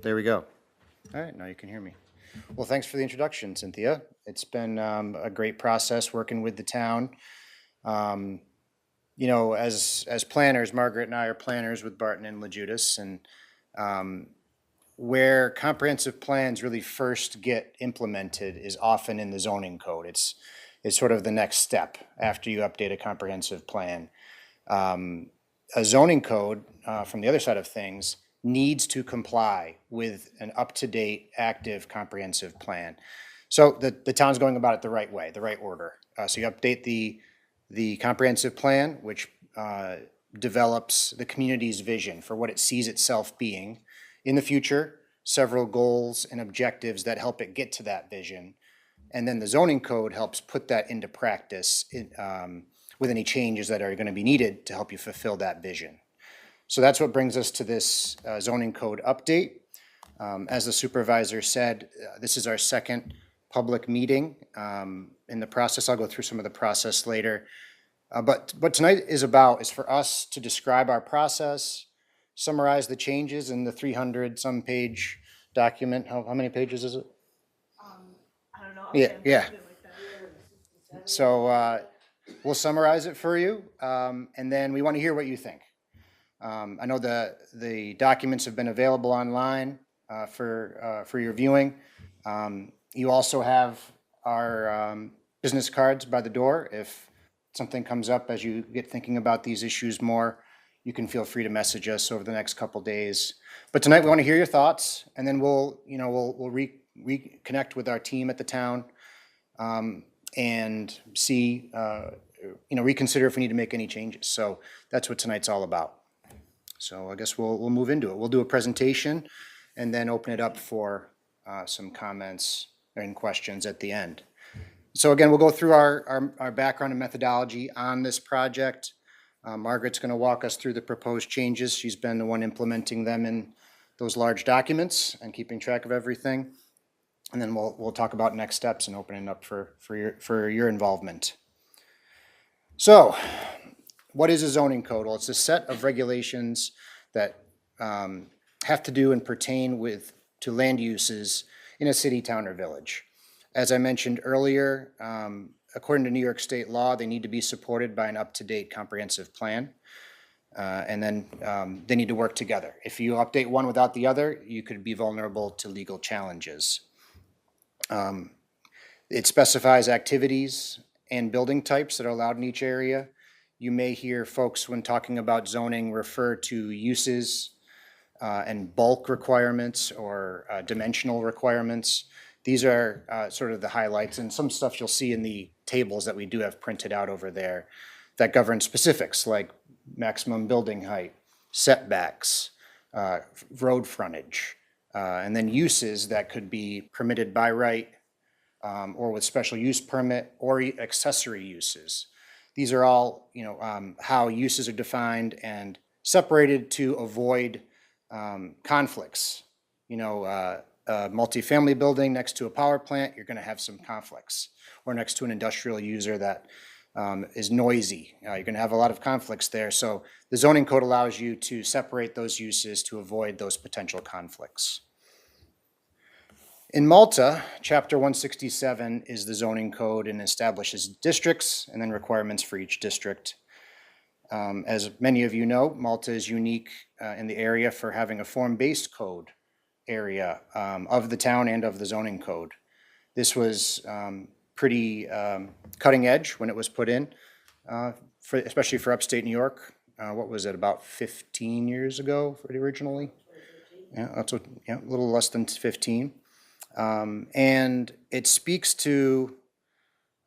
There we go. All right, now you can hear me. Well, thanks for the introduction, Cynthia. It's been a great process working with the town. Um, as planners, Margaret and I are planners with Barton and Lejudas, and um, where comprehensive plans really first get implemented is often in the zoning code. It's sort of the next step after you update a comprehensive plan. Um, a zoning code, from the other side of things, needs to comply with an up-to-date, active, comprehensive plan. So the town's going about it the right way, the right order. So you update the comprehensive plan, which develops the community's vision for what it sees itself being in the future, several goals and objectives that help it get to that vision. And then the zoning code helps put that into practice with any changes that are going to be needed to help you fulfill that vision. So that's what brings us to this zoning code update. As the supervisor said, this is our second public meeting in the process. I'll go through some of the process later. But what tonight is for us to describe our process, summarize the changes in the 300-some page document. How many pages is it? I don't know. Yeah, Okay, yeah. something like that. So we'll summarize it for you, and then we want to hear what you think. I know the documents have been available online for your viewing. You also have our business cards by the door. If something comes up as you get thinking about these issues more, you can feel free to message us over the next couple days. But tonight we want to hear your thoughts, and then we'll reconnect with our team at the town and see, reconsider if we need to make any changes. So that's what tonight's all about. So I guess we'll move into it. We'll do a presentation and then open it up for some comments and questions at the end. So again, we'll go through our background and methodology on this project. Margaret's going to walk us through the proposed changes. She's been the one implementing them in those large documents and keeping track of everything. And then we'll talk about next steps and open it up for your involvement. So, what is a zoning code? Well, it's a set of regulations that have to do and pertain to land uses in a city, town, or village. As I mentioned earlier, according to New York State law, they need to be supported by an up-to-date comprehensive plan. And then they need to work together. If you update one without the other, you could be vulnerable to legal challenges. It specifies activities and building types that are allowed in each area. You may hear folks, when talking about zoning, refer to uses and bulk requirements or dimensional requirements. These are sort of the highlights, and some stuff you'll see in the tables that we do have printed out over there that govern specifics like maximum building height, setbacks, road frontage, and then uses that could be permitted by right or with special use permit or accessory uses. These are all, how uses are defined and separated to avoid conflicts. A multifamily building next to a power plant, you're going to have some conflicts. Or next to an industrial user that is noisy, you're going to have a lot of conflicts there. So the zoning code allows you to separate those uses to avoid those potential conflicts. In Malta, Chapter 167 is the zoning code and establishes districts and then requirements for each district. As many of you know, Malta is unique in the area for having a form-based code area of the town and of the zoning code. This was pretty cutting edge when it was put in, especially for upstate New York. What was it, about 15 years ago originally? Yeah, a little less than 15. And it speaks to,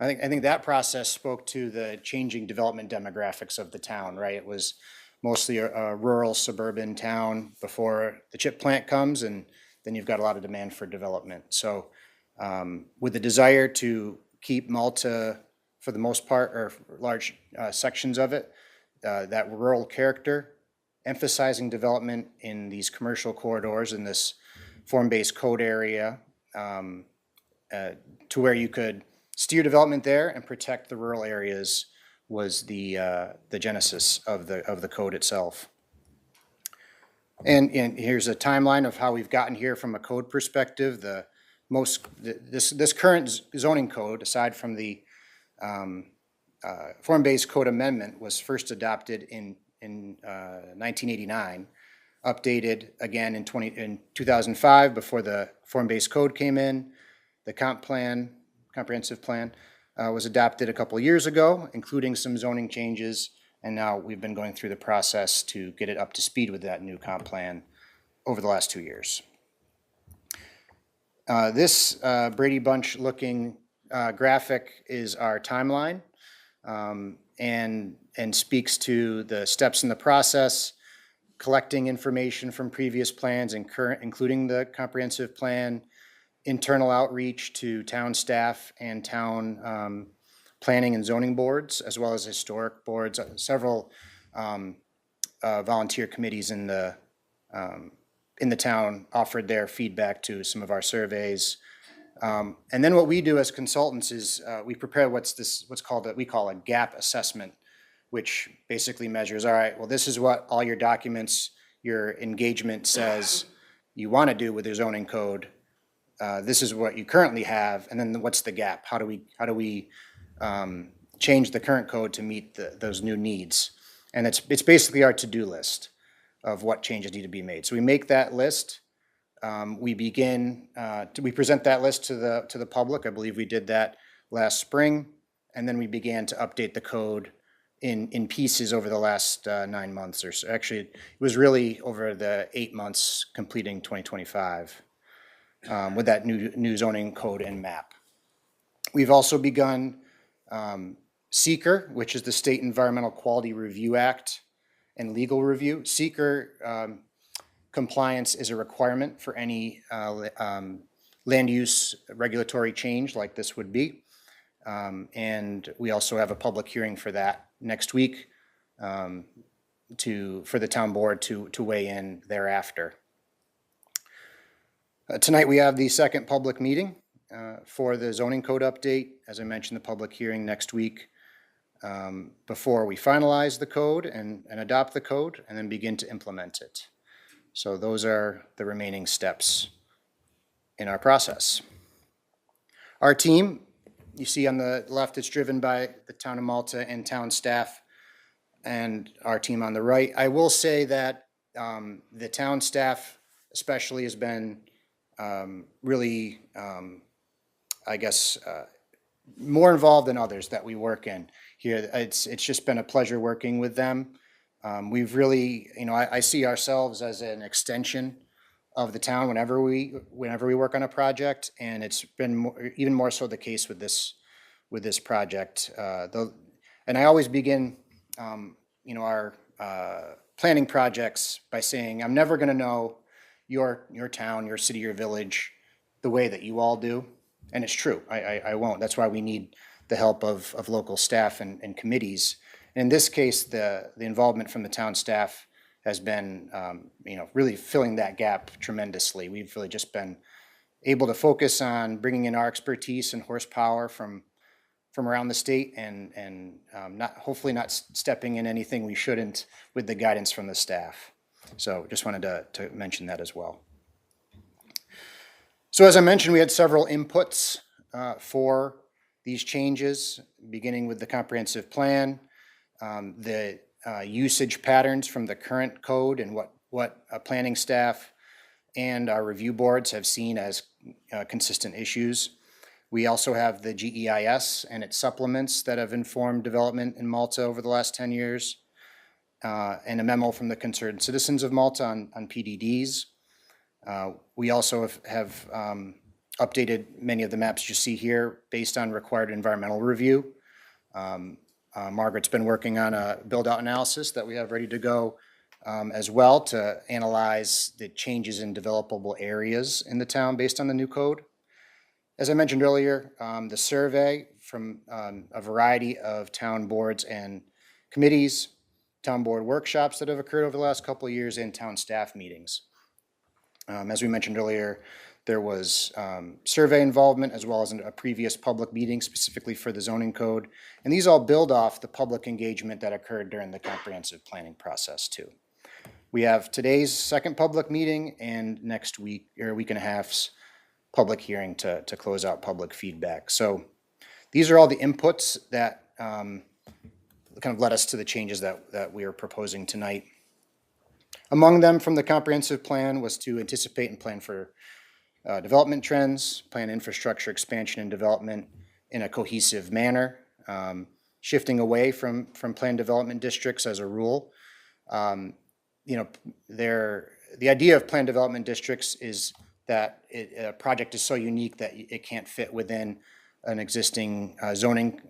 I think that process spoke to the changing development demographics of the town, right? It was mostly a rural suburban town before the chip plant comes, and then you've got a lot of demand for development. So with the desire to keep Malta, for the most part, or large sections of it, that rural character, emphasizing development in these commercial corridors in this form-based code area, to where you could steer development there and protect the rural areas was the genesis of the code itself. And here's a timeline of how we've gotten here from a code perspective. This current zoning code, aside from the form-based code amendment, was first adopted in 1989, updated again in 2005 before the form-based code came in. The comprehensive plan, was adopted a couple of years ago, including some zoning changes, and now we've been going through the process to get it up to speed with that new comp plan over the last 2 years. This Brady Bunch looking graphic is our timeline, and speaks to the steps in the process, collecting information from previous plans and including the comprehensive plan, internal outreach to town staff and town planning and zoning boards, as well as historic boards. Several volunteer committees in the town offered their feedback to some of our surveys. And then what we do as consultants is we prepare we call a gap assessment, which basically measures, all right, well, this is what all your documents, your engagement says you want to do with your zoning code. This is what you currently have, and then what's the gap? How do we change the current code to meet those new needs? And it's basically our to-do list of what changes need to be made. So we make that list. We present that list to the public. I believe we did that last spring, and then we began to update the code in pieces over the last 9 months or so. Actually, it was really over the 8 months completing 2025 with that new zoning code and map. We've also begun SEEKR, which is the State Environmental Quality Review Act and legal review. SEEKR compliance is a requirement for any land use regulatory change like this would be. And we also have a public hearing for that next week for the town board to weigh in thereafter. Tonight we have the second public meeting for the zoning code update. As I mentioned, the public hearing next week before we finalize the code and adopt the code and then begin to implement it. So those are the remaining steps in our process. Our team, you see on the left, it's driven by the town of Malta and town staff, and our team on the right. I will say that the town staff especially has been really, I guess, more involved than others that we work in here. It's just been a pleasure working with them. We've really, I see ourselves as an extension of the town whenever we work on a project, and it's been even more so the case with this project. And I always begin, our planning projects by saying, I'm never going to know your town, your city, your village the way that you all do, and it's true. I won't. That's why we need the help of local staff and committees. In this case, the involvement from the town staff has been, really filling that gap tremendously. We've really just been able to focus on bringing in our expertise and horsepower from around the state and hopefully not stepping in anything we shouldn't with the guidance from the staff. So just wanted to mention that as well. So as I mentioned, we had several inputs for these changes, beginning with the comprehensive plan. The usage patterns from the current code and what planning staff and our review boards have seen as consistent issues. We also have the GEIS and its supplements that have informed development in Malta over the last 10 years, and a memo from the Concerned Citizens of Malta on PDDs. We also have updated many of the maps you see here based on required environmental review. Margaret's been working on a build-out analysis that we have ready to go as well to analyze the changes in developable areas in the town based on the new code. As I mentioned earlier, the survey from a variety of town boards and committees, town board workshops that have occurred over the last couple of years, and town staff meetings. As we mentioned earlier, there was survey involvement as well as a previous public meeting specifically for the zoning code. And these all build off the public engagement that occurred during the comprehensive planning process too. We have today's second public meeting and next week, or a week and a half's public hearing to close out public feedback. So these are all the inputs that kind of led us to the changes that we are proposing tonight. Among them from the comprehensive plan was to anticipate and plan for development trends, plan infrastructure expansion and development in a cohesive manner, shifting away from planned development districts as a rule. The idea of planned development districts is that a project is so unique that it can't fit within an existing zoning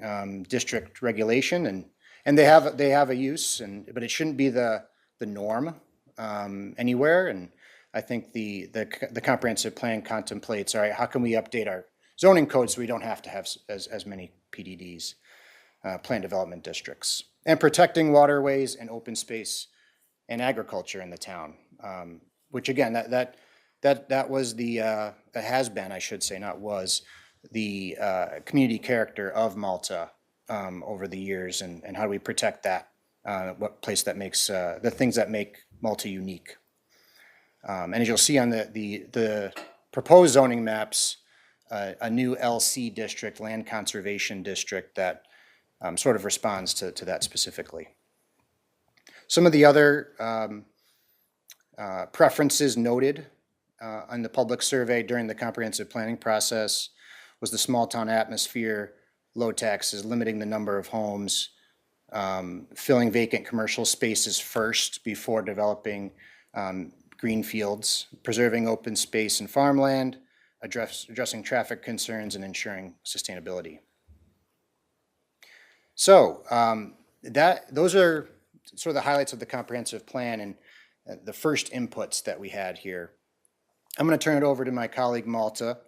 district regulation, and they have a use, but it shouldn't be the norm anywhere. And I think the comprehensive plan contemplates, all right, how can we update our zoning code so we don't have to have as many PDDs, planned development districts, and protecting waterways and open space and agriculture in the town, which again, that was that has been, I should say, not was, the community character of Malta over the years, and how do we protect that? What place that makes the things that make Malta unique. And as you'll see on the proposed zoning maps, a new LC district, land conservation district, that sort of responds to that specifically. Some of the other preferences noted on the public survey during the comprehensive planning process was the small town atmosphere, low taxes, limiting the number of homes, filling vacant commercial spaces first before developing green fields, preserving open space and farmland, addressing traffic concerns, and ensuring sustainability. So those are sort of the highlights of the comprehensive plan and the first inputs that we had here. I'm going to turn it over to my colleague Malta.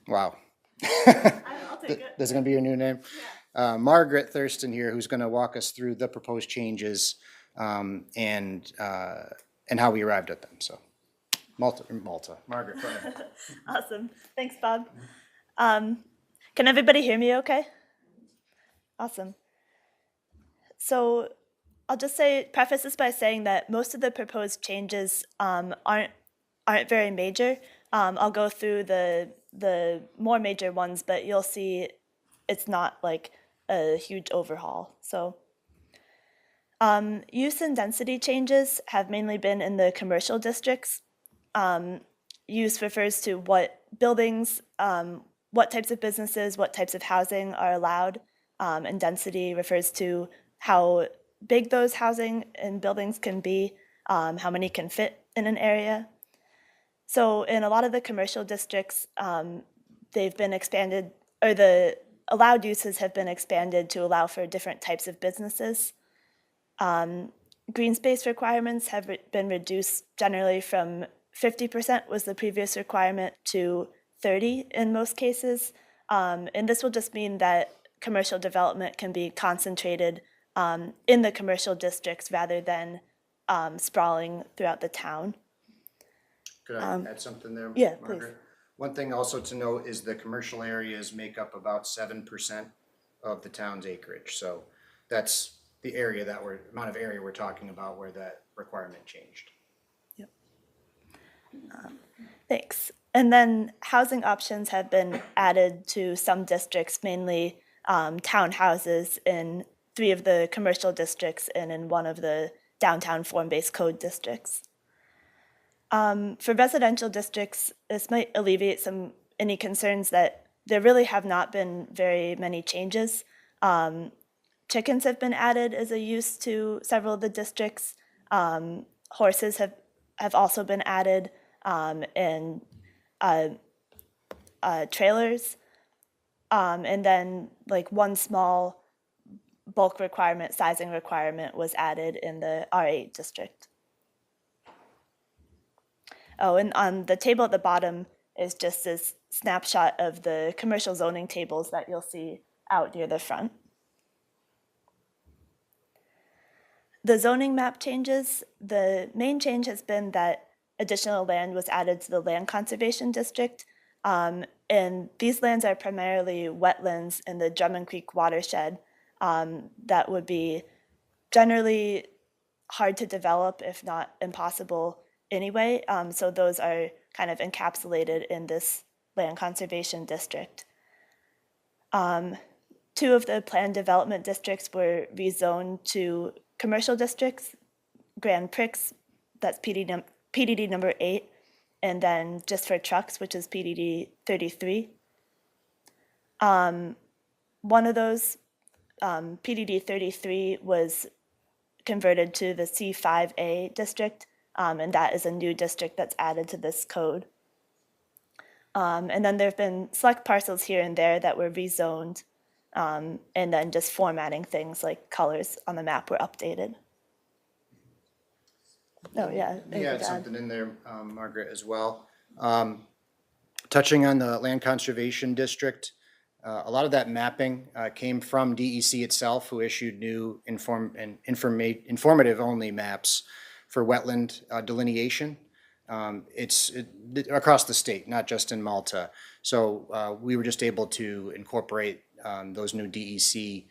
Wow. I'll take it. That's going to be your new name? Margaret Thurston here, who's going to walk us through the proposed changes and how we arrived at them. So Malta. Margaret, go ahead. Awesome. Thanks, Bob. Can everybody hear me okay? Awesome. So I'll just preface this by saying that most of the proposed changes aren't very major. I'll go through the more major ones, but you'll see it's not like a huge overhaul. So use and density changes have mainly been in the commercial districts. Use refers to what buildings, what types of businesses, what types of housing are allowed, and density refers to how big those housing and buildings can be, how many can fit in an area. So in a lot of the commercial districts, they've been expanded, or the allowed uses have been expanded to allow for different types of businesses. Green space requirements have been reduced generally from 50% was the previous requirement to 30 in most cases. And this will just mean that commercial development can be concentrated in the commercial districts rather than sprawling throughout the town. Could I add something there, yeah, Margaret? please. One thing also to note is the commercial areas make up about 7% of the town's acreage. So that's the area amount of area we're talking about where that requirement changed. Yep. Thanks. And then housing options have been added to some districts, mainly townhouses in 3 of the commercial districts and in 1 of the downtown form-based code districts. For residential districts, this might alleviate any concerns that there really have not been very many changes. Chickens have been added as a use to several of the districts. Horses have also been added, and trailers. And then like 1 small bulk requirement, sizing requirement was added in the R8 district. Oh, and on the table at the bottom is just this snapshot of the commercial zoning tables that you'll see out near the front. The zoning map changes, the main change has been that additional land was added to the land conservation district. And these lands are primarily wetlands in the Drummond Creek watershed that would be generally hard to develop, if not impossible anyway. So those are kind of encapsulated in this land conservation district. Two of the planned development districts were rezoned to commercial districts, Grand Prix, that's PDD number 8, and then just for trucks, which is PDD 33. One of those, PDD 33, was converted to the C5A district, and that is a new district that's added to this code. And then there have been select parcels here and there that were rezoned, and then just formatting things like colors on the map were updated. Oh, yeah. You had something in there, Margaret, as well. Touching on the land conservation district, a lot of that mapping came from DEC itself, who issued new informative-only maps for wetland delineation. It's across the state, not just in Malta. So we were just able to incorporate those new DEC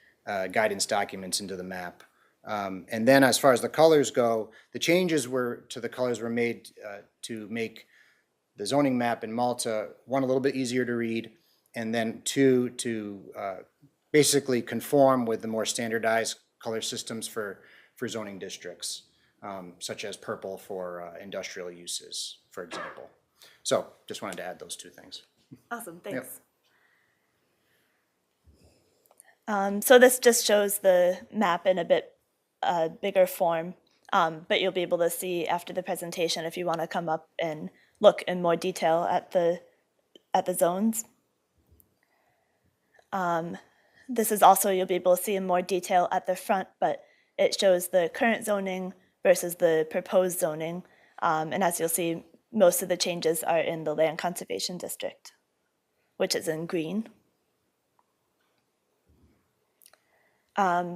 guidance documents into the map. And then as far as the colors go, the changes to the colors were made to make the zoning map in Malta, one, a little bit easier to read, and then two, to basically conform with the more standardized color systems for zoning districts, such as purple for industrial uses, for example. So just wanted to add those two things. Awesome, thanks. So this just shows the map in a bit bigger form, but you'll be able to see after the presentation if you want to come up and look in more detail at the zones. This is also, you'll be able to see in more detail at the front, but it shows the current zoning versus the proposed zoning. And as you'll see, most of the changes are in the land conservation district, which is in green.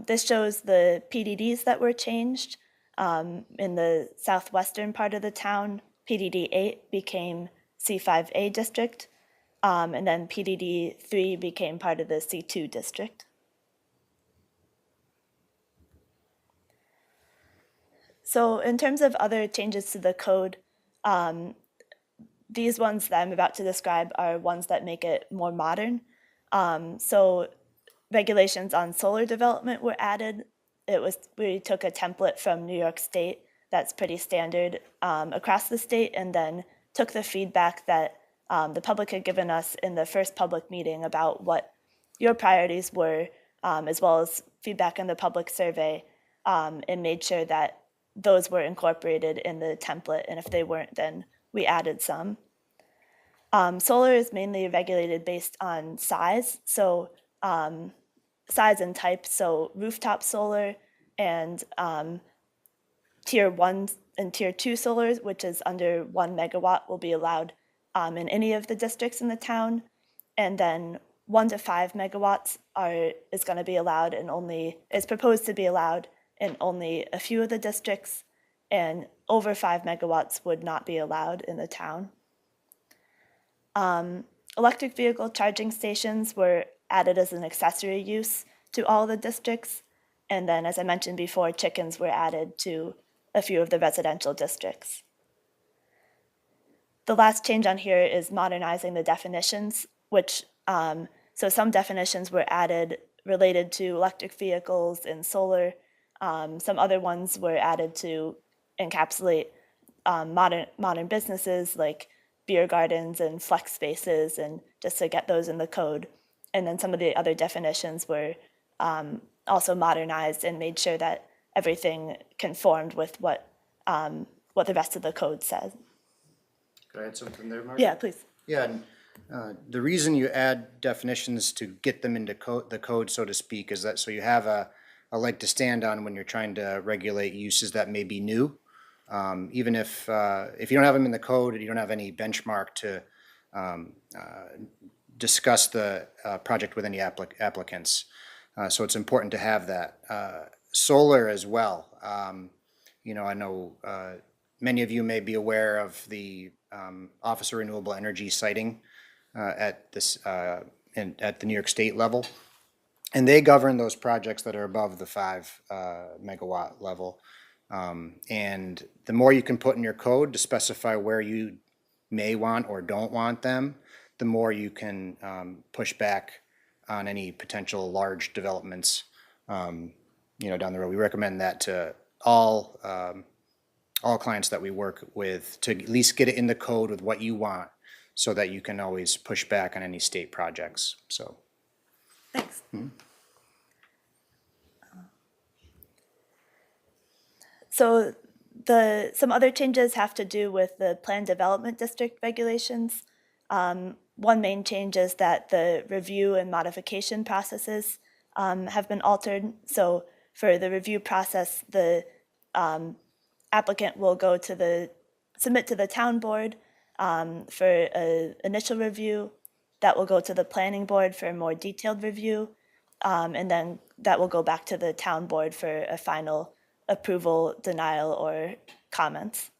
This shows the PDDs that were changed. In the southwestern part of the town, PDD 8 became C5A district, and then PDD 3 became part of the C2 district. So in terms of other changes to the code, these ones that I'm about to describe are ones that make it more modern. So regulations on solar development were added. We took a template from New York State that's pretty standard across the state, and then took the feedback that the public had given us in the first public meeting about what your priorities were, as well as feedback in the public survey, and made sure that those were incorporated in the template, and if they weren't, then we added some. Solar is mainly regulated based on size, so size and type, so rooftop solar and tier 1 and tier 2 solar, which is under 1 megawatt, will be allowed in any of the districts in the town. And then 1 to 5 megawatts is going to be allowed is proposed to be allowed in only a few of the districts, and over 5 megawatts would not be allowed in the town. Electric vehicle charging stations were added as an accessory use to all the districts. And then, as I mentioned before, chickens were added to a few of the residential districts. The last change on here is modernizing the definitions, which, so some definitions were added related to electric vehicles and solar. Some other ones were added to encapsulate modern businesses like beer gardens and flex spaces, and just to get those in the code. And then some of the other definitions were also modernized and made sure that everything conformed with what the rest of the code says. Could I add something there, Mark? Yeah, please. Yeah, and the reason you add definitions to get them into the code, so to speak, is that so you have a leg to stand on when you're trying to regulate uses that may be new. Even if you don't have them in the code, you don't have any benchmark to discuss the project with any applicants. So it's important to have that. Solar as well. I know many of you may be aware of the Office of Renewable Energy siting at the New York State level. And they govern those projects that are above the 5 megawatt level. And the more you can put in your code to specify where you may want or don't want them, the more you can push back on any potential large developments, down the road. We recommend that to all clients that we work with, to at least get it in the code with what you want, so that you can always push back on any state projects, so. Thanks. So some other changes have to do with the Plan Development District regulations. One main change is that the review and modification processes have been altered. So for the review process, the applicant will submit to the town board for an initial review. That will go to the planning board for a more detailed review. And then that will go back to the town board for a final approval, denial, or comments.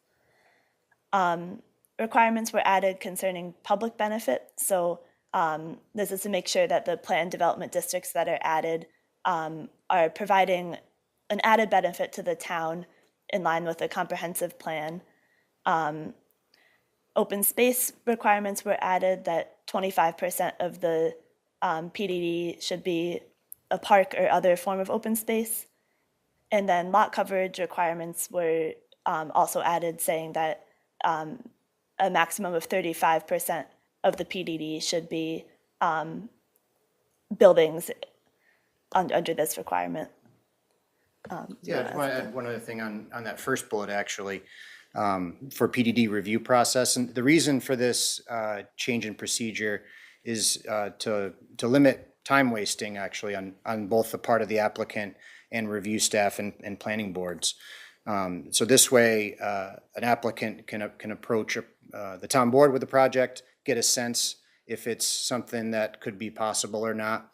Requirements were added concerning public benefit. So this is to make sure that the planned development districts that are added are providing an added benefit to the town in line with the comprehensive plan. Open space requirements were added, that 25% of the PDD should be a park or other form of open space. And then lot coverage requirements were also added, saying that a maximum of 35% of the PDD should be buildings under this requirement. Yeah, I just want to add one other thing on that first bullet, actually, for PDD review process. And the reason for this change in procedure is to limit time wasting, actually, on both the part of the applicant and review staff and planning boards. So this way, an applicant can approach the town board with the project, get a sense if it's something that could be possible or not,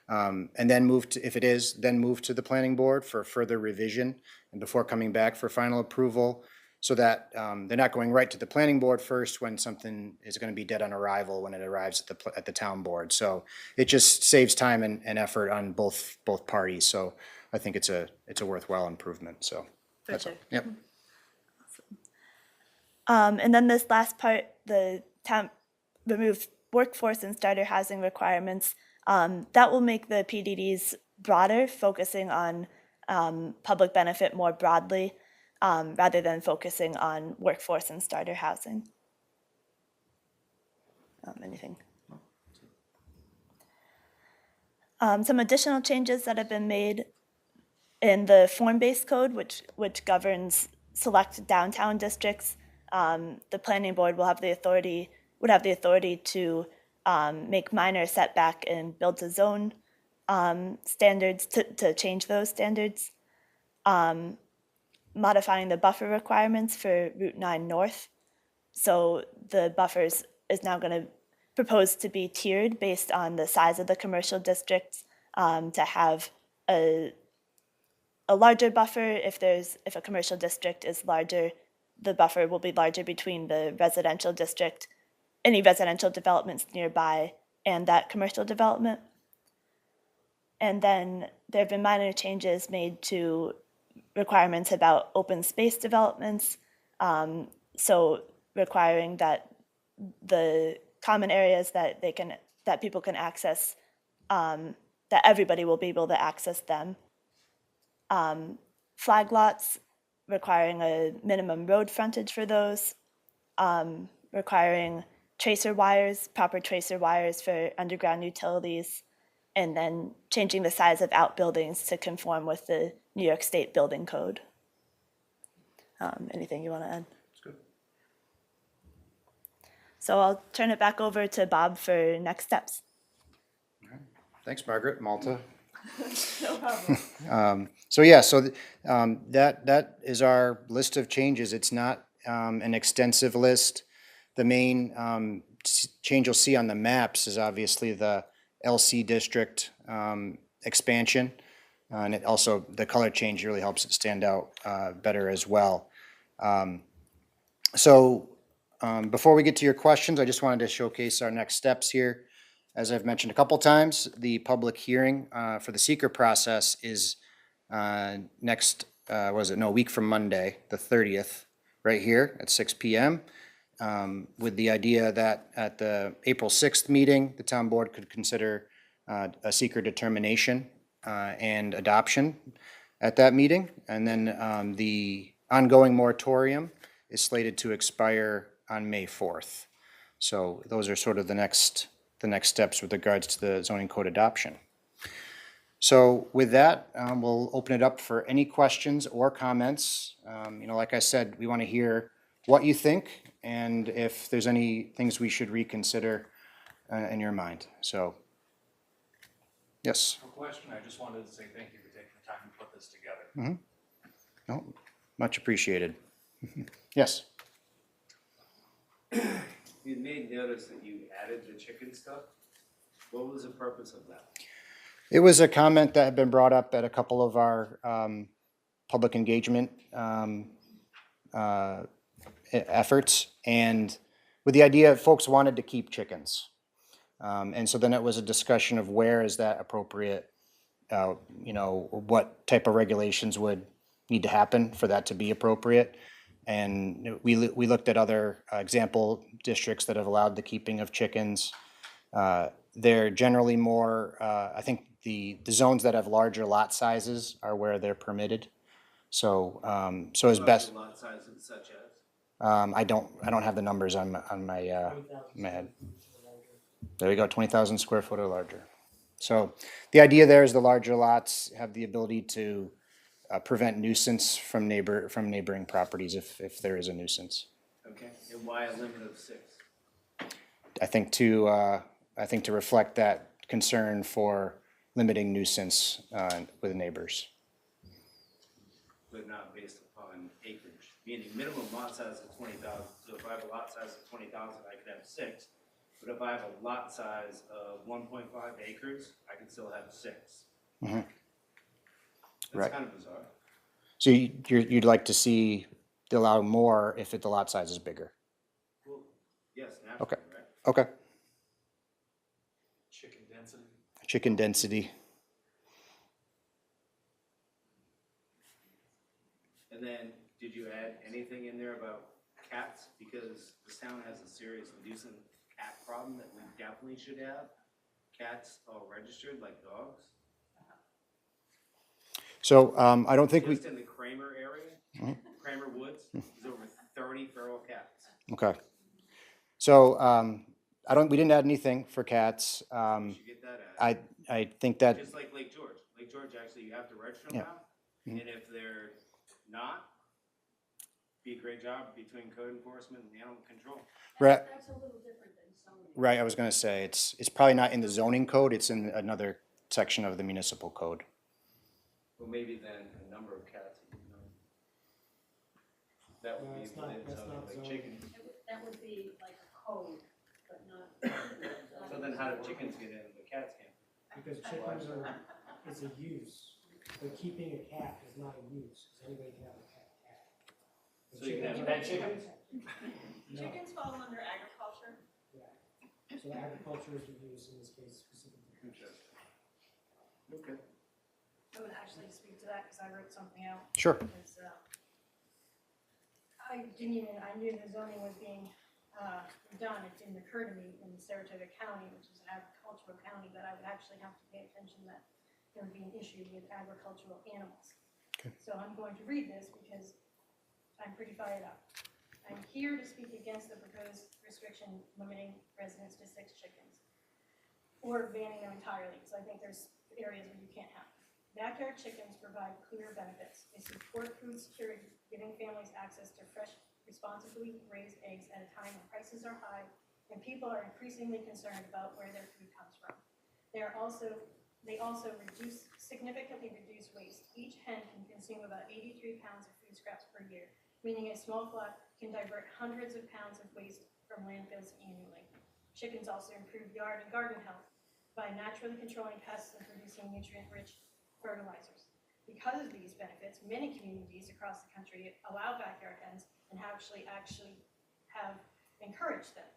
and then if it is, then move to the planning board for further revision and before coming back for final approval, so that they're not going right to the planning board first when something is going to be dead on arrival when it arrives at the town board. So it just saves time and effort on both parties. So I think it's a worthwhile improvement. So that's all. Yep. And then this last part, the town remove workforce and starter housing requirements. That will make the PDDs broader, focusing on public benefit more broadly, rather than focusing on workforce and starter housing. Anything? Some additional changes that have been made in the form-based code, which governs select downtown districts. The planning board would have the authority to make minor setback and build-to-zone standards to change those standards. Modifying the buffer requirements for Route 9 North. So the buffers is now going to propose to be tiered based on the size of the commercial districts, to have a larger buffer. If a commercial district is larger, the buffer will be larger between the residential district, any residential developments nearby, and that commercial development. And then there have been minor changes made to requirements about open space developments. So requiring that the common areas that people can access, that everybody will be able to access them. Flag lots, requiring a minimum road frontage for those. Requiring proper tracer wires for underground utilities, and then changing the size of outbuildings to conform with the New York State Building Code. Anything you want to add? That's good. So I'll turn it back over to Bob for next steps. Thanks, Margaret. Malta. No problem. That is our list of changes. It's not an extensive list. The main change you'll see on the maps is obviously the LC district expansion. And it also, the color change really helps it stand out better as well. Before we get to your questions, I just wanted to showcase our next steps here. As I've mentioned a couple times, the public hearing for the seeker process is next a week from Monday, the 30th, right here at 6 PM. With the idea that at the April 6th meeting, the town board could consider a seeker determination and adoption at that meeting. And then the ongoing moratorium is slated to expire on May 4th. So those are sort of the next steps with regards to the zoning code adoption. So with that, we'll open it up for any questions or comments. Like I said, we want to hear what you think and if there's any things we should reconsider in your mind. So, yes. No question, I just wanted to say thank you for taking the time to put this together. No, much appreciated. Yes. You made notice that you added the chicken stuff. What was the purpose of that? It was a comment that had been brought up at a couple of our public engagement efforts, and with the idea folks wanted to keep chickens. And so then it was a discussion of where is that appropriate, what type of regulations would need to happen for that to be appropriate. And we looked at other example districts that have allowed the keeping of chickens. They're generally more, I think the zones that have larger lot sizes are where they're permitted. So, as best, Lot sizes such as? I don't have the numbers on my head. There we go, 20,000 square foot or larger. So the idea there is the larger lots have the ability to prevent nuisance from neighboring properties if there is a nuisance. Okay, and why a limit of 6? I think to reflect that concern for limiting nuisance with neighbors. But not based upon acreage, meaning minimum lot size of 20,000. So if I have a lot size of 20,000, I could have 6. But if I have a lot size of 1.5 acres, I can still have 6. Mhm. That's Right. kind of bizarre. So you'd like to see allow more if the lot size is bigger? Well, yes, naturally, Okay. right? Okay. Chicken density. Chicken density. And then, did you add anything in there about cats? Because this town has a serious nuisance cat problem that we definitely should have. Cats are registered like dogs. So I don't think we, Just in the Kramer area, Kramer Woods, there's over 30 feral cats. okay. So we didn't add anything for cats. You should get that added. I think that, Just like Lake George. Lake George, actually, you have to register Yeah. them now. And if they're not, be a great job between code enforcement and animal control. right, That's a little different than zoning. right, I was gonna say, it's probably not in the zoning code, it's in another section of the municipal code. Well, maybe then a number of cats, that would No, be it's not- within that's zoning, not like zoning. chickens. That would be like a code, but not. So then how do chickens get in, the cats can't? Because chickens are, it's a use, but keeping a cat is not a use, because anybody can have a cat. So you can have pet chickens? No, Chickens fall under agriculture. yeah. So agriculture is the use in this case specifically. Interesting. Okay. I would actually speak to that because I wrote something out. Sure. Because, I knew the zoning was being done. It didn't occur to me in Saratoga County, which is an agricultural county, that I would actually have to pay attention that there would be an issue with agricultural animals. Okay. So I'm going to read this because I'm pretty fired up. I'm here to speak against the proposed restriction limiting residents to 6 chickens, or banning them entirely, because I think there's areas where you can't have them. Backyard chickens provide clear benefits. They support food security, giving families access to fresh, responsibly raised eggs at a time when prices are high and people are increasingly concerned about where their food comes from. They also significantly reduce waste. Each hen can consume about 83 pounds of food scraps per year, meaning a small flock can divert hundreds of pounds of waste from landfills annually. Chickens also improve yard and garden health by naturally controlling pests and producing nutrient-rich fertilizers. Because of these benefits, many communities across the country allow backyard hens and actually have encouraged them.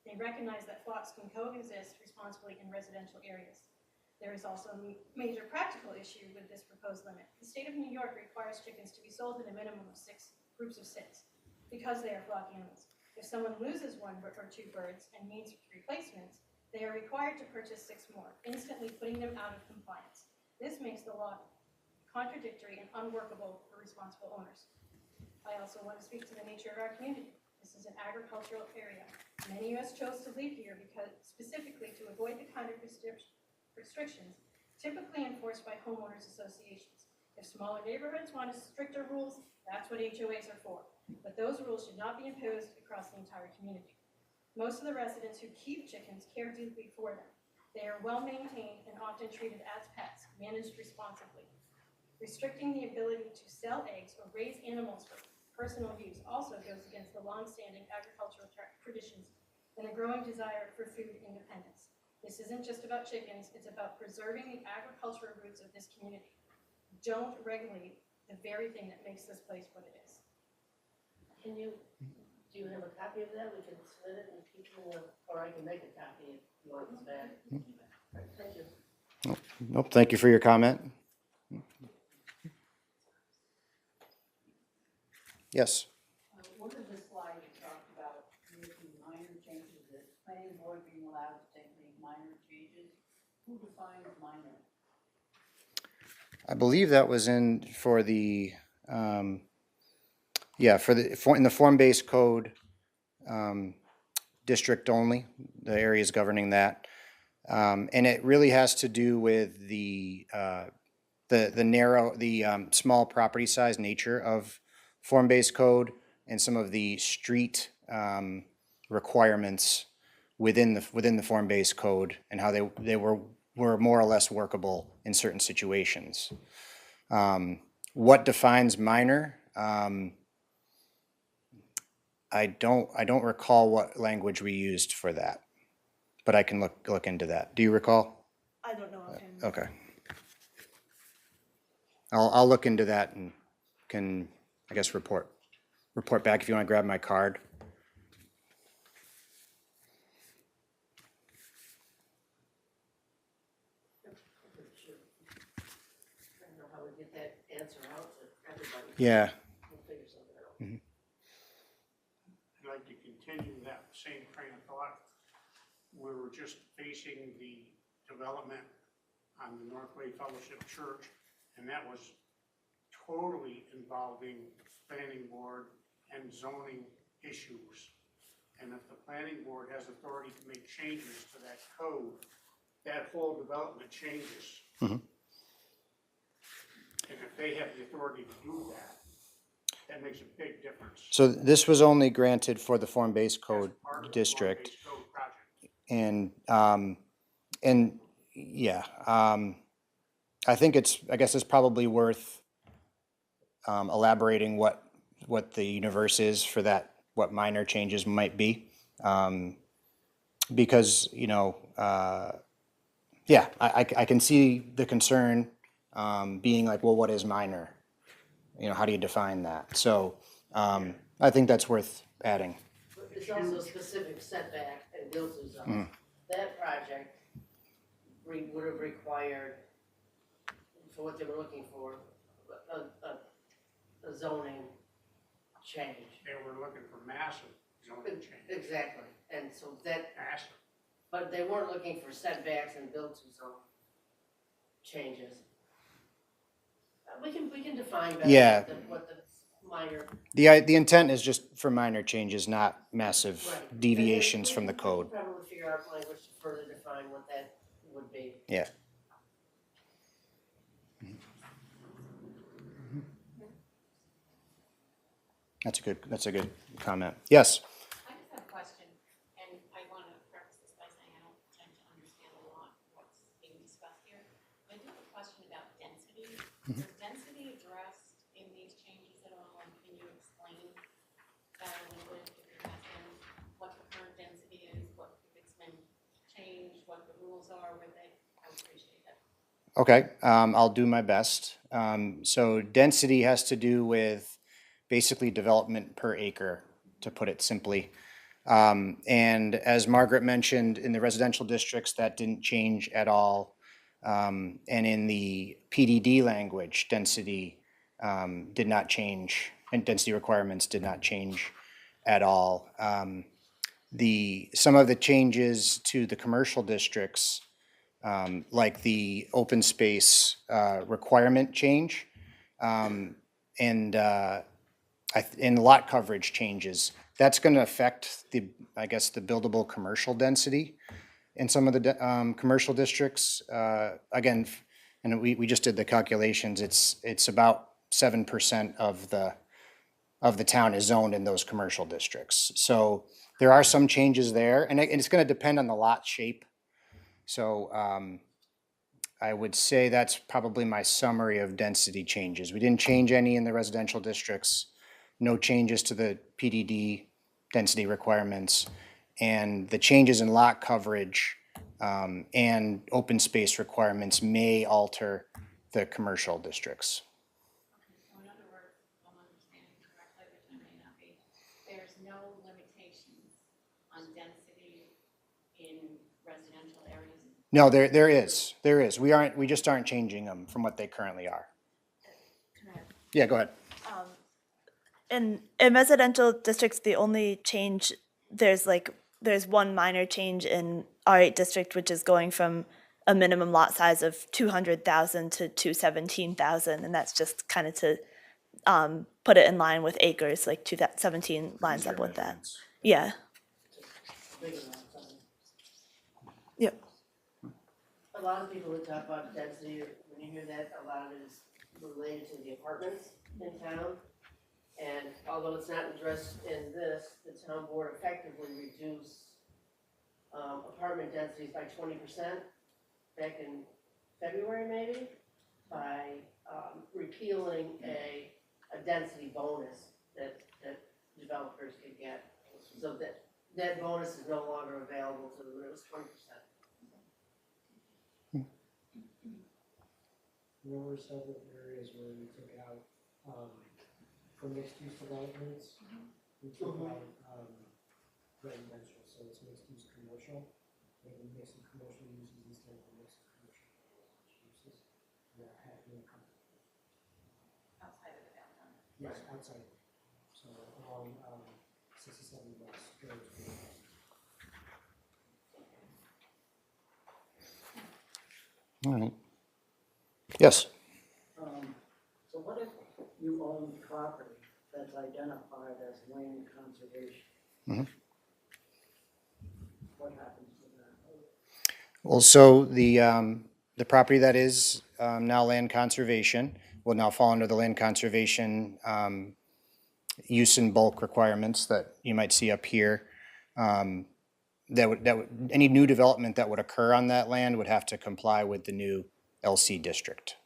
They recognize that flocks can coexist responsibly in residential areas. There is also a major practical issue with this proposed limit. The state of New York requires chickens to be sold in a minimum of 6 groups of 6 because they are flock animals. If someone loses 1 or 2 birds and needs replacements, they are required to purchase 6 more, instantly putting them out of compliance. This makes the law contradictory and unworkable for responsible owners. I also want to speak to the nature of our community. This is an agricultural area. Many of us chose to live here because specifically to avoid the kind of restrictions typically enforced by homeowners associations. If smaller neighborhoods want stricter rules, that's what HOAs are for. But those rules should not be imposed across the entire community. Most of the residents who keep chickens care deeply for them. They are well maintained and often treated as pets, managed responsibly. Restricting the ability to sell eggs or raise animals for personal use also goes against the long-standing agricultural traditions and the growing desire for food independence. This isn't just about chickens, it's about preserving the agricultural roots of this community. Don't regulate the very thing that makes this place what it is. Do you have a copy of that? We can submit it and people, or I can make a copy if you want it back. Thank you. Nope, thank you for your comment. Yes. One of the slides you talked about making minor changes, the planning board being allowed to make minor changes. Who defines minor? I believe that was in for the, in the form-based code, district only, the areas governing that. And it really has to do with the small property size nature of form-based code and some of the street requirements within the form-based code and how they were more or less workable in certain situations. What defines minor? I don't recall what language we used for that, but I can look into that. Do you recall? I don't know offhand. Okay. I'll look into that and can, I guess, report back if you want to grab my card. I don't know how we get that answer out to everybody. Yeah. We'll figure something out. I'd like to continue that same train of thought. We were just facing the development on the Northway Fellowship Church, and that was totally involving planning board and zoning issues. And if the planning board has authority to make changes to that code, that whole development changes. Mhm. And if they have the authority to do that, that makes a big difference. So this was only granted for the form-based code As part of the district. form-based code project. And yeah, I guess it's probably worth elaborating what the universe is for that, what minor changes might be. Because, I can see the concern being like, well, what is minor? How do you define that? So I think that's worth adding. But it's also a specific setback and build-to zone. That project would have required, for what they were looking for, a zoning change. They were looking for massive zoning change, Exactly, and so that, massive. but they weren't looking for setbacks and build-to zone changes. We can define better Yeah. what the minor. The intent is just for minor changes, not massive Right. deviations And from the we can code. probably figure out language to further define what that would be. Yeah. That's a good comment. Yes. I just have a question, and I want to preface this by saying I don't tend to understand a lot what's being discussed here. I do have a question about density. Is density addressed in these changes at all, and can you explain that a little bit, if it has been, what the current density is, if it's been changed, what the rules are with it? I would appreciate that. Okay, I'll do my best. So density has to do with basically development per acre, to put it simply. And as Margaret mentioned, in the residential districts, that didn't change at all. And in the PDD language, density did not change, and density requirements did not change at all. Some of the changes to the commercial districts, like the open space requirement change, and lot coverage changes, that's going to affect I guess, the buildable commercial density in some of the commercial districts. Again, and we just did the calculations, it's about 7% of the town is zoned in those commercial districts. So there are some changes there, and it's going to depend on the lot shape. So I would say that's probably my summary of density changes. We didn't change any in the residential districts, no changes to the PDD density requirements, and the changes in lot coverage and open space requirements may alter the commercial districts. So in other words, if I'm understanding correctly, which I may not be, there's no limitations on density in residential areas? No, there is. We just aren't changing them from what they currently are. Yeah, go ahead. In residential districts, the only change, there's one minor change in R8 district, which is going from a minimum lot size of 200,000 to 217,000, and that's just kind of to put it in line with acres, like 217 lines up with that. Yeah. Big enough, Yep. A lot of people that talk about density, when you hear that, a lot of it is related to the apartments in town. And although it's not addressed in this, the town board effectively reduced apartment densities by 20% back in February maybe, by repealing a density bonus that developers could get. So that bonus is no longer available to them, it was 20%. There were several areas where we took out, for mixed-use developments, we took out, residential, so it's mixed-use commercial. Maybe mixed commercial uses instead of mixed commercial uses. That happened Outside of the downtown? yes, outside. So along, 67 West George Street. All right. Yes. So what if you own property that's identified as land conservation? Mhm. What happens to that? Well, so the property that is now land conservation will now fall under the land conservation use and bulk requirements that you might see up here. Any new development that would occur on that land would have to comply with the new LC district.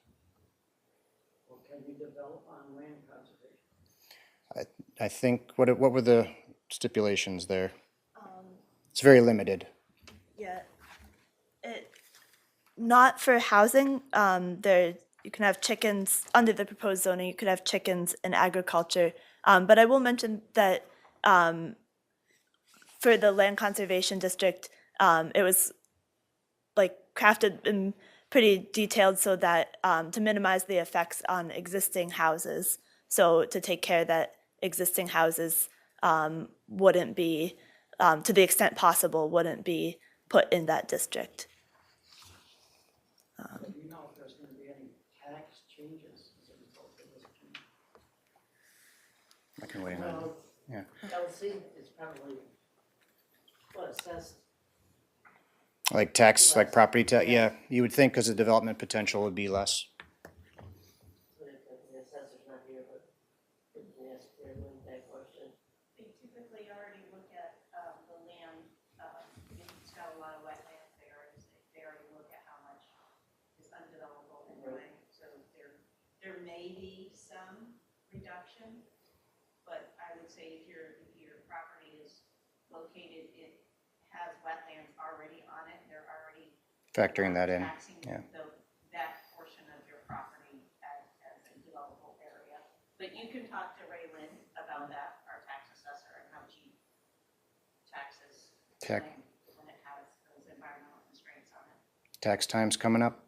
Or can you develop on land conservation? I think, what were the stipulations there? It's very limited. Yeah. Not for housing. You can have chickens under the proposed zoning. You could have chickens in agriculture. But I will mention that for the land conservation district, it was crafted and pretty detailed so that to minimize the effects on existing houses. So to take care that existing houses wouldn't be, to the extent possible, wouldn't be put in that district. Do you know if there's gonna be any tax changes as a result of this change? I can weigh in on Well, Yeah. LC is probably, assessed, like tax, like property tax. Yeah, you would think because the development potential would be less. the assessor's not here, but we can ask everyone that question. They typically already look at the land, it's got a lot of wetlands, they already look at how much is undevelopable anyway. So there may be some reduction, but I would say if your property is located, it has wetlands already on it, they're already Factoring that in. taxing yeah. that portion of your property as a developable area. But you can talk to Ray Lynn about that, our tax assessor, and how she taxes Tax. land when it has those environmental constraints on it. Tax time's coming up.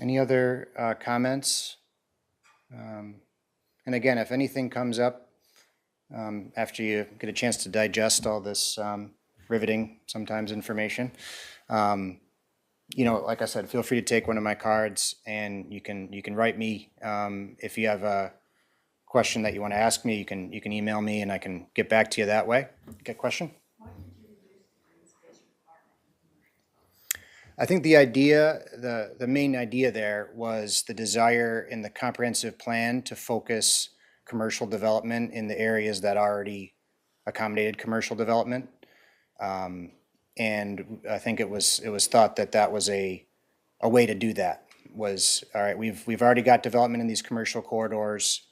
Any other comments? And again, if anything comes up after you get a chance to digest all this riveting, sometimes information, like I said, feel free to take one of my cards, and you can write me if you have a question that you want to ask me. You can email me, and I can get back to you that way. Get question? I think the idea, the main idea there was the desire in the comprehensive plan to focus commercial development in the areas that already accommodated commercial development. And I think it was thought that that was a way to do that. Was, all right, we've already got development in these commercial corridors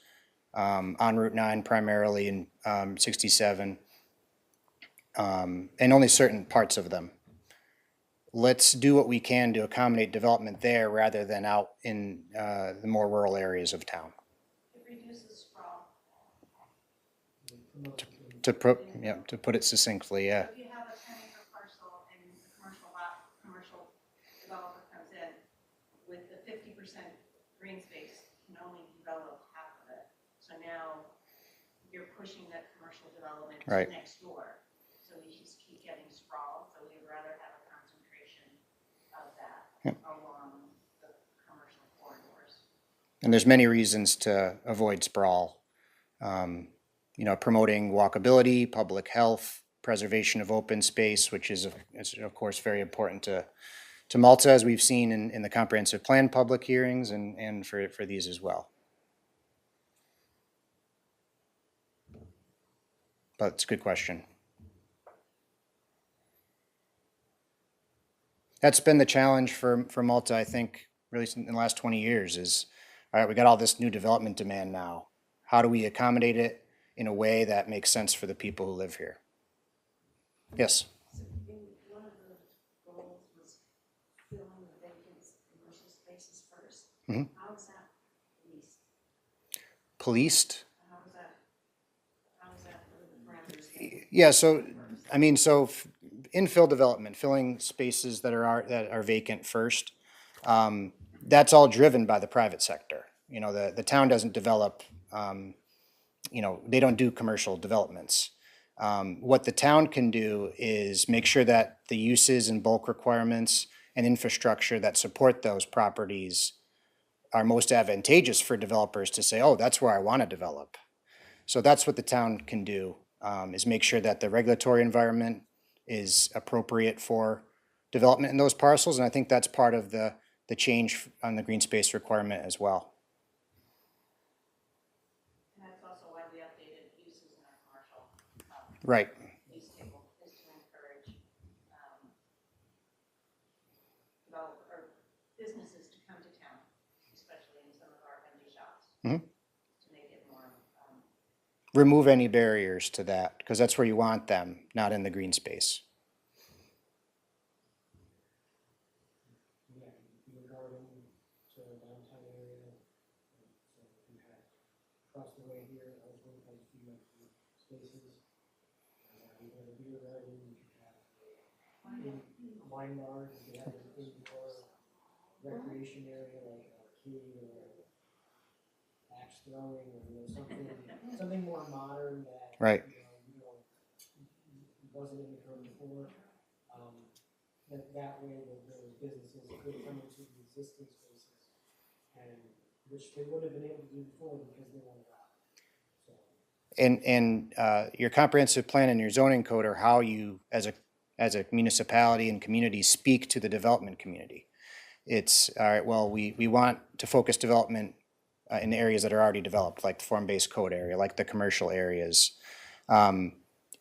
on Route 9 primarily, in 67, and only certain parts of them. Let's do what we can to accommodate development there rather than out in the more rural areas of town. It reduces sprawl. To put it succinctly, yeah. If you have a 10-acre parcel and a commercial lot, commercial developer comes in with the 50% green space, can only develop half of it. So now you're pushing that commercial development Right. next door. So you just keep getting sprawl, so we'd rather have a concentration of that Yep. along the commercial corridors. And there's many reasons to avoid sprawl. Promoting walkability, public health, preservation of open space, which is of course very important to Malta, as we've seen in the comprehensive plan public hearings and for these as well. But it's a good question. That's been the challenge for Malta, I think, really in the last 20 years is, all right, we got all this new development demand now. How do we accommodate it in a way that makes sense for the people who live here? Yes? One of the goals was filling the vacant commercial spaces first. Mhm. How is that policed? Policed? How is that, what are the parameters? Yeah, so infill development, filling spaces that are vacant first, that's all driven by the private sector. The town doesn't develop, they don't do commercial developments. What the town can do is make sure that the uses and bulk requirements and infrastructure that support those properties are most advantageous for developers to say, oh, that's where I want to develop. So that's what the town can do, is make sure that the regulatory environment is appropriate for development in those parcels. And I think that's part of the change on the green space requirement as well. And that's also why we updated uses in our commercial Right. use table, is to encourage businesses to come to town, especially in some of our empty shops, Mhm. to make it more. Remove any barriers to that, because that's where you want them, not in the green space. Yeah, your garden to the downtown area. So you have across the way here, Ellsworth has a few empty spaces. You have a beer garden, you could have a wine bar, you could have an indoor recreation area like an arcade or axe throwing or something more modern that Right. Wasn't in the code before. That way those businesses could come into the existing spaces, and which they would have been able to do before because they weren't allowed. So. And your comprehensive plan and your zoning code are how you, as a municipality and community, speak to the development community. It's, all right, well, we want to focus development in the areas that are already developed, like the form-based code area, like the commercial areas.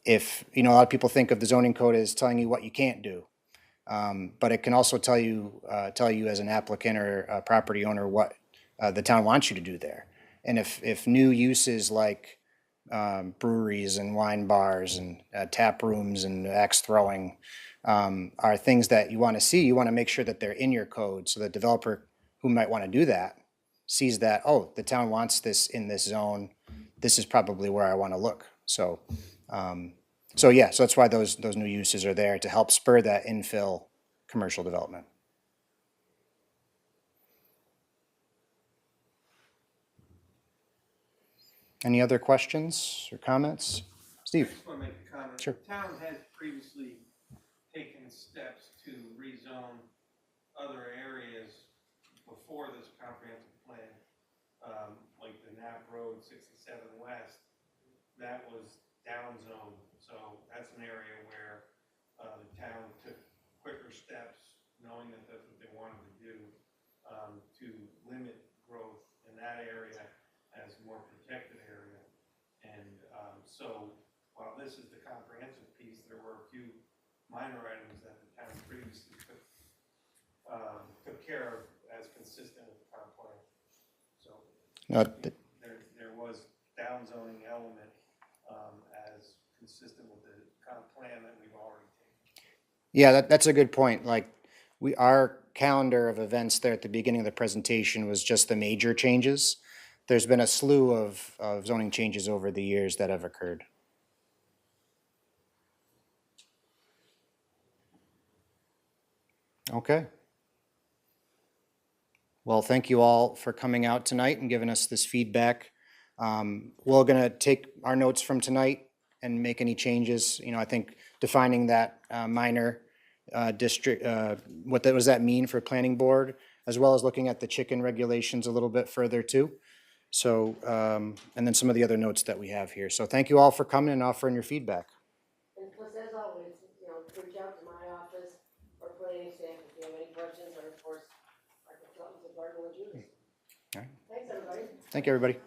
If, a lot of people think of the zoning code as telling you what you can't do. But it can also tell you as an applicant or a property owner what the town wants you to do there. And if new uses like breweries and wine bars and tap rooms and axe throwing are things that you want to see, you want to make sure that they're in your code, so the developer who might want to do that sees that, oh, the town wants this in this zone. This is probably where I want to look. So that's why those new uses are there, to help spur that infill commercial development. Any other questions or comments? I Steve? just want to make a comment. Sure. The town has previously taken steps to rezone other areas before this comprehensive plan, like the Knapp Road 67 West. That was down zone, so that's an area where the town took quicker steps, knowing that that's what they wanted to do, to limit growth in that area as more protected area. And so while this is the comprehensive piece, there were a few minor items that the town previously took care of as consistent with the comp plan. So there was down zoning element as consistent with the comp plan that we've already taken. Yeah, that's a good point. Like, our calendar of events there at the beginning of the presentation was just the major changes. There's been a slew of zoning changes over the years that have occurred. Okay. Well, thank you all for coming out tonight and giving us this feedback. We're gonna take our notes from tonight and make any changes. You know, I think defining that minor district, what does that mean for planning board, as well as looking at the chicken regulations a little bit further too. So, and then some of the other notes that we have here. So thank you all for coming and offering your feedback. And plus, as always, reach out to my office or planning staff if you have any questions, or of course, our consultants at Barton and Judas. All right. Thanks, everybody. Thank you, everybody.